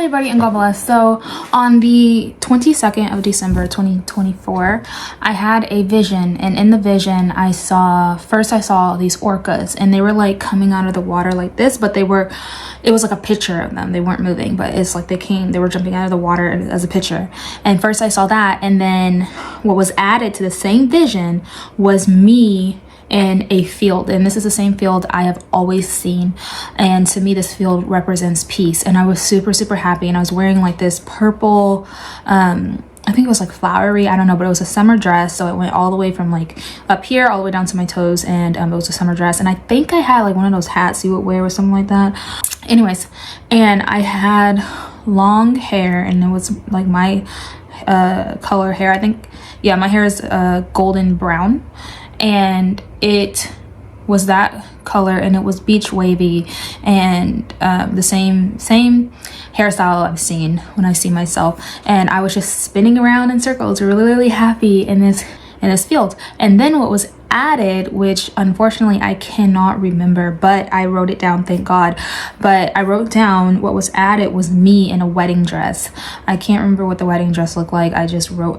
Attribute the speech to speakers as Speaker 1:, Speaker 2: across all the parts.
Speaker 1: everybody and God bless. So on the 22nd of December 2024, I had a vision, and in the vision I saw these orcas, and they were like coming out of the water like this, but it was like a picture of them. They weren't moving, but it's like they were jumping out of the water as a picture. And first I saw that, and then what was added to the same vision was me in a field, and this is the same field I have always seen, and to me this field represents peace. And I was super happy, and I was wearing like this purple I think it was like flowery, I don't know, but it was a summer dress, so it went all the way from like up here all the way down to my toes, and it was a summer dress. And I think I had like one of those hats you would wear or something like that. Anyways, and I had long hair, and it was like my color hair. I think, yeah, my hair is golden brown, and it was that color, and it was beach wavy, and the same hairstyle I've seen when I see myself. And I was just spinning around in circles, really happy in this field. And then what was added, which unfortunately I cannot remember, but I wrote it down, thank God. But I wrote down what was added was me in a wedding dress. I can't remember what the wedding dress looked like. I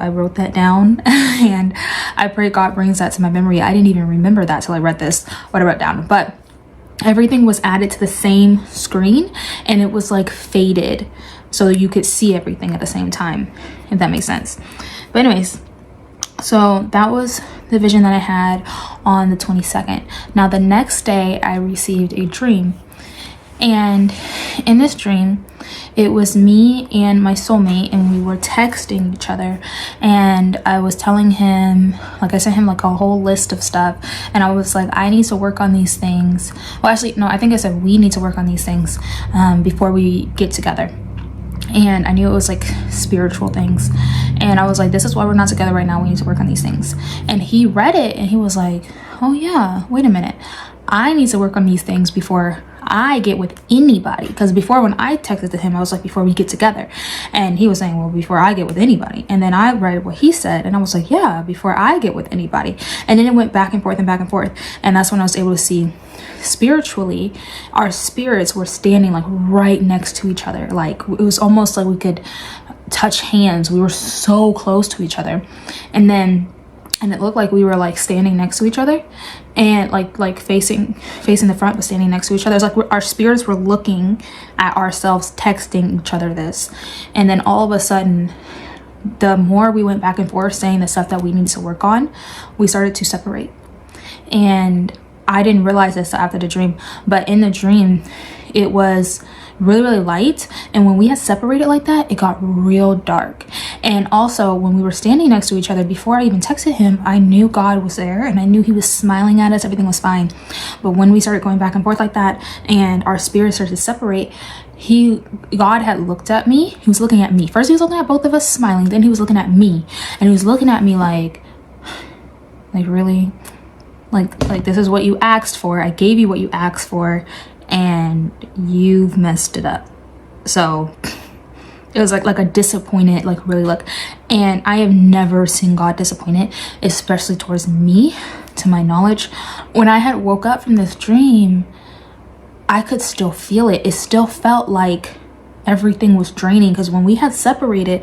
Speaker 1: wrote that down and I pray God brings that to my memory. I didn't even remember that till I read this, what I wrote down. But everything was added to the same screen, and it was like faded so you could see everything at the same time, if that makes sense. But anyways, so that was the vision that I had on the 22nd. Now the next day I received a dream, and in this dream it was me and my soulmate, and we were texting each other, and I was telling him, like, I sent him like a whole list of stuff, and I was like, I need to work on these things. Well, actually no, I think I said we need to work on these things before we get together. And I knew it was like spiritual things, and I was like, this is why we're not together right now, we need to work on these things. And he read it and he was like, oh yeah, wait a minute, I need to work on these things before I get with anybody. Because before, when I texted to him, I was like, before we get together. And he was saying, well, before I get with anybody. And then I read what he said, and I was like, yeah, before I get with anybody. And then it went back and forth and back and forth, and that's when I was able to see spiritually our spirits were standing like right next to each other. Like it was almost like we could touch hands. We were so close to each other, and it looked like we were like standing next to each other, and like facing the front, but standing next to each other. It's like our spirits were looking at ourselves, texting each other this. And then all of a sudden, the more we went back and forth saying the stuff that we needed to work on, we started to separate. And I didn't realize this after the dream, but in the dream it was really light, and when we had separated like that, it got real dark. And also when we were standing next to each other, before I even texted him, I knew God was there, and I knew he was smiling at us, everything was fine. But when we started going back and forth like that, and our spirits started to separate, God had looked at me. He was looking at me first. He was looking at both of us smiling, then he was looking at me, and he was looking at me like really, like this is what you asked for. I gave you what you asked for, and you've messed it up. So it was like a disappointed, like really look. And I have never seen God disappointed, especially towards me, to my knowledge. When I had woke up from this dream, I could still feel it. It still felt like everything was draining, because when we had separated,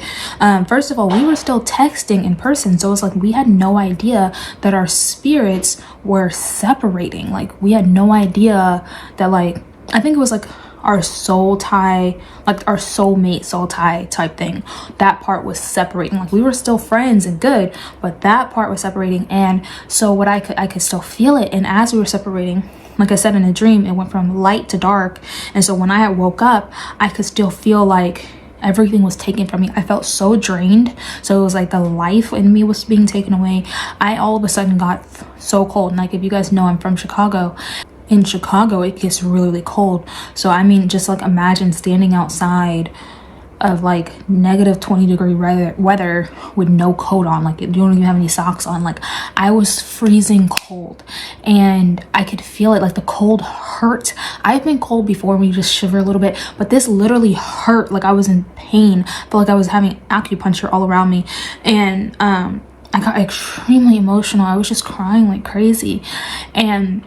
Speaker 1: first of all, we were still texting in person, so it's like we had no idea that our spirits were separating. Like we had no idea that, like, I think it was like our soul tie, like our soulmate soul tie type thing, that part was separating. Like we were still friends and good, but that part was separating. And so what I could still feel it. And as we were separating, like I said in a dream, it went from light to dark. And so when I had woke up, I could still feel like everything was taken from me. I felt so drained. So it was like the life in me was being taken away. I all of a sudden got so cold. And like, if you guys know, I'm from Chicago. In Chicago, it gets really cold. So I mean, just like imagine standing outside of like negative 20-degree weather with no coat on, like you don't even have any socks on. Like I was freezing cold, and I could feel it. Like the cold hurt. I've been cold before when you just shiver a little bit, but this literally hurt. Like I was in pain. I felt like I was having acupuncture all around me. And I got extremely emotional. I was just crying like crazy. And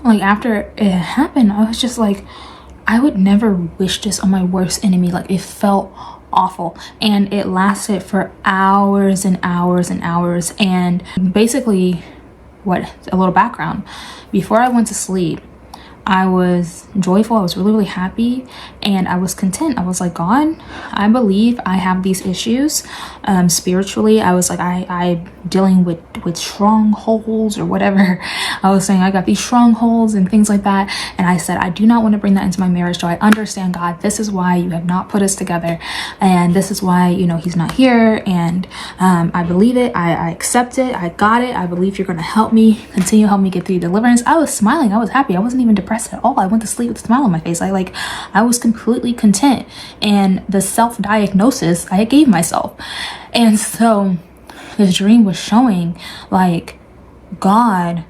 Speaker 1: like after it happened, I was just like, I would never wish this on my worst enemy. Like, it felt awful, and it lasted for hours and hours and hours. And basically, what a little background, before I went to sleep, I was joyful. I was really, really happy, and I was content. I was like, God, I believe I have these issues spiritually. I was like, I'm dealing with strongholds or whatever. I was saying I got these strongholds and things like that. And I said, I do not want to bring that into my marriage. So I understand, God, this is why you have not put us together. And this is why, he's not here. And I believe it. I accept it. I got it. I believe you're going to help me, continue to help me get through deliverance. I was smiling. I was happy. I wasn't even depressed at all. I went to sleep with a smile on my face. I was completely content. And the self-diagnosis I gave myself. And so this dream was showing, like, God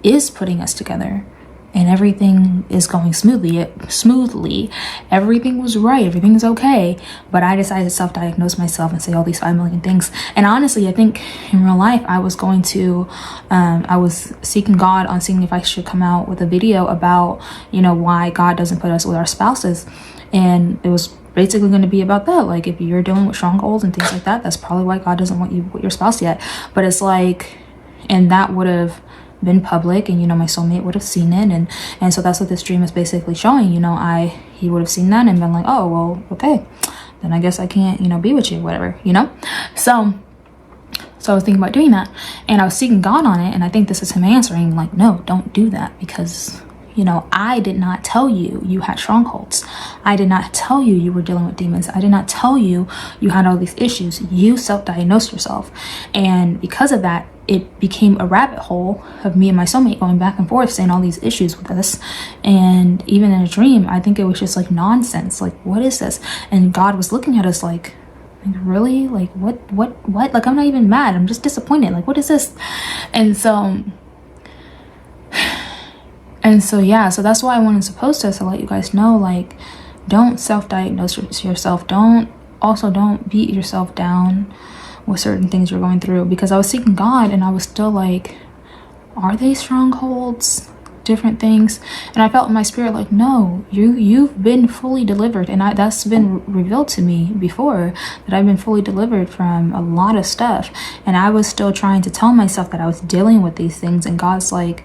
Speaker 1: is putting us together, and everything is going smoothly. Everything was right. Everything is okay. But I decided to self-diagnose myself and say all these 5 million things. And honestly, I think in real life, I was going to, I was seeking God on seeing if I should come out with a video about, why God doesn't put us with our spouses. And it was basically going to be about that. Like, if you're dealing with strongholds and things like that, that's probably why God doesn't want you with your spouse yet. But it's like, and that would have been public, and my soulmate would have seen it, and so that's what this dream is basically showing. He would have seen that and been like, oh well, okay, then I guess I can't be with you, whatever. So I was thinking about doing that, and I was seeking God on it, and I think this is him answering, like, no, don't do that, because I did not tell you you had strongholds. I did not tell you you were dealing with demons. I did not tell you you had all these issues. You self-diagnosed yourself. And because of that, it became a rabbit hole of me and my soulmate going back and forth, saying all these issues with us. And even in a dream, I think it was just like nonsense. Like, what is this? And God was looking at us like really? Like, what? Like, I'm not even mad. I'm just disappointed. Like, what is this? And so yeah, so that's why I wanted to post this, to let you guys know, like, don't self-diagnose yourself. Don't beat yourself down with certain things you're going through, because I was seeking God and I was still like, are they strongholds, different things? And I felt in my spirit like, no, you've been fully delivered. And that's been revealed to me before, that I've been fully delivered from a lot of stuff. And I was still trying to tell myself that I was dealing with these things, and God's like,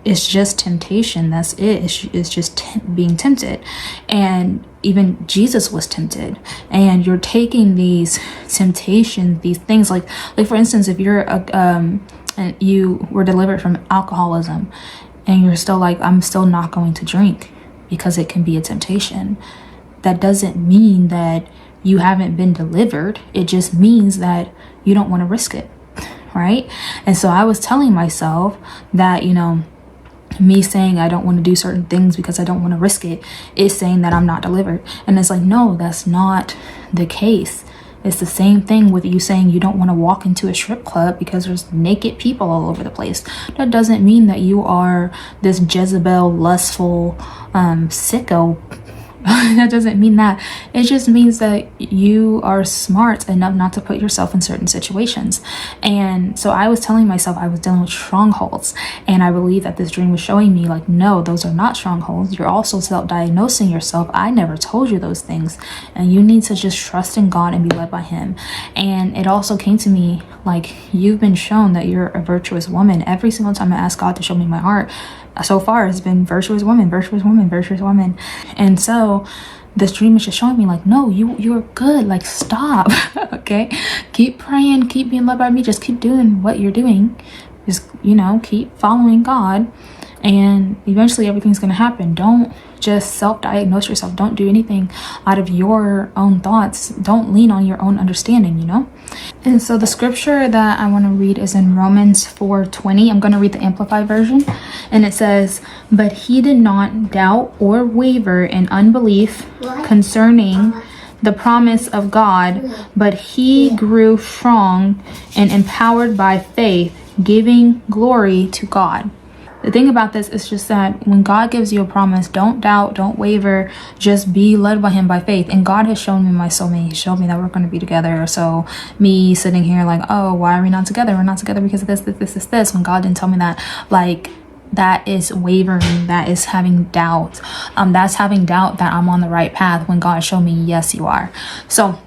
Speaker 1: it's just temptation. That's it. It's just being tempted. And even Jesus was tempted. And you're taking these temptations, these things, like for instance, if you're and you were delivered from alcoholism, and you're still like, I'm still not going to drink because it can be a temptation. That doesn't mean that you haven't been delivered. It just means that you don't want to risk it, right? And so I was telling myself that, me saying I don't want to do certain things because I don't want to risk it is saying that I'm not delivered. And it's like, no, that's not the case. It's the same thing with you saying you don't want to walk into a strip club because there's naked people all over the place. That doesn't mean that you are this Jezebel, lustful, sicko. That doesn't mean that. It just means that you are smart enough not to put yourself in certain situations. And so I was telling myself I was dealing with strongholds, and I believe that this dream was showing me like, no, those are not strongholds. You're also self-diagnosing yourself. I never told you those things, and you need to just trust in God and be led by him. And it also came to me like, you've been shown that you're a virtuous woman. Every single time I ask God to show me my heart, so far it's been virtuous woman, virtuous woman, virtuous woman. And so this dream is just showing me like, no, you're good. Like, stop. Okay, keep praying, keep being led by me, just keep doing what you're doing, just keep following God, and eventually everything's gonna happen. Don't just self-diagnose yourself. Don't do anything out of your own thoughts. Don't lean on your own understanding, And so the scripture that I want to read is in Romans 4:20. I'm going to read the Amplified version, and it says, but he did not doubt or waver in unbelief concerning the promise of God, but he grew strong and empowered by faith, giving glory to God. The thing about this is just that when God gives you a promise, don't doubt, don't waver, just be led by him by faith. And God has shown me my soulmate. He showed me that we're going to be together. So me sitting here like, oh, why are we not together? We're not together because of this. When God didn't tell me that, like, that is wavering, that is having doubt, that's having doubt that I'm on the right path, when God showed me, yes, you are. So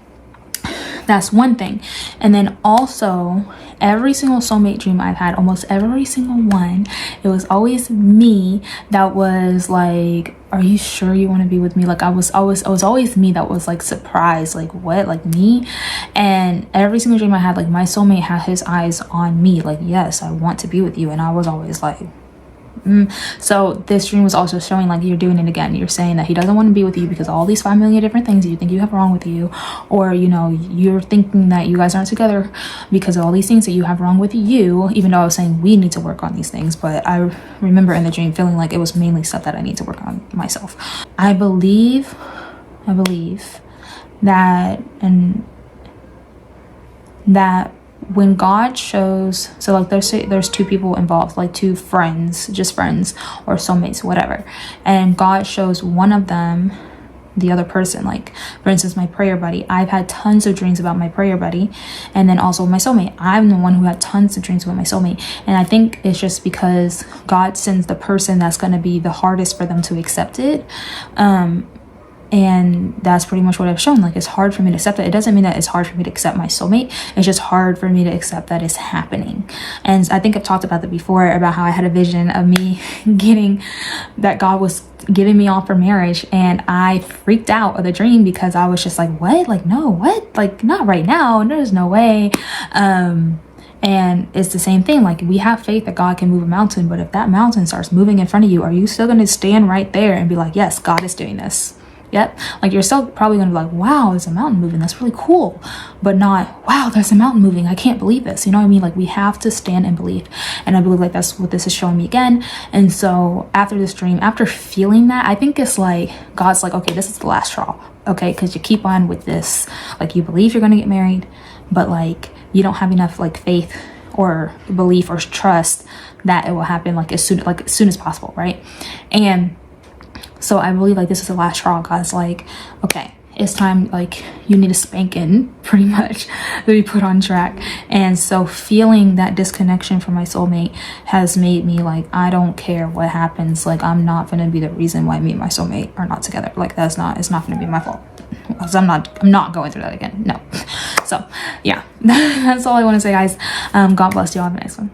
Speaker 1: that's one thing. And then also, every single soulmate dream I've had, almost every single one, it was always me that was like, are you sure you want to be with me? Like, I was always me that was like surprised, like, what, like me? And every single dream I had, like, my soulmate had his eyes on me, like, yes, I want to be with you. And I was always like, So this dream was also showing, like, you're doing it again. You're saying that he doesn't want to be with you because all these 5 million different things you think you have wrong with you, or, you know, you're thinking that you guys aren't together because of all these things that you have wrong with you, even though I was saying we need to work on these things. But I remember in the dream feeling like it was mainly stuff that I need to work on myself. I believe that, and that when God shows, so like there's two people involved, like two friends, just friends or soulmates, whatever, and God shows one of them the other person. Like, for instance, my prayer buddy, I've had tons of dreams about my prayer buddy, and then also my soulmate. I'm the one who had tons of dreams about my soulmate, and I think it's just because God sends the person that's going to be the hardest for them to accept it. And that's pretty much what I've shown. Like, it's hard for me to accept it. It doesn't mean that it's hard for me to accept my soulmate. It's just hard for me to accept that it's happening. And I think I've talked about that before, about how I had a vision of me getting, that God was giving me off for marriage. And I freaked out of the dream because I was just like, what? Like, no, what? Like, not right now. There's no way. And it's the same thing. Like, we have faith that God can move a mountain, but if that mountain starts moving in front of you, are you still going to stand right there and be like, yes, God is doing this? Yep. Like, you're still probably going to be like, wow, there's a mountain moving. That's really cool. But not, wow, there's a mountain moving. I can't believe this. You know what I mean? Like, we have to stand in belief. And I believe like that's what this is showing me again. And so after this dream, after feeling that, I think it's like, God's like, okay, this is the last straw. Okay. Because you keep on with this. Like, you believe you're going to get married, but like, you don't have enough like faith or belief or trust that it will happen like as soon as possible. Right. And so I believe like this is the last straw. God's like, okay, it's time, like, you need a spanking, pretty much, to be put on track. And so feeling that disconnection from my soulmate has made me like, I don't care what happens. Like, I'm not going to be the reason why me and my soulmate are not together. Like, it's not going to be my fault. Because I'm not going through that again. No. So yeah, that's all I want to say, guys. God bless you all. Have a nice one.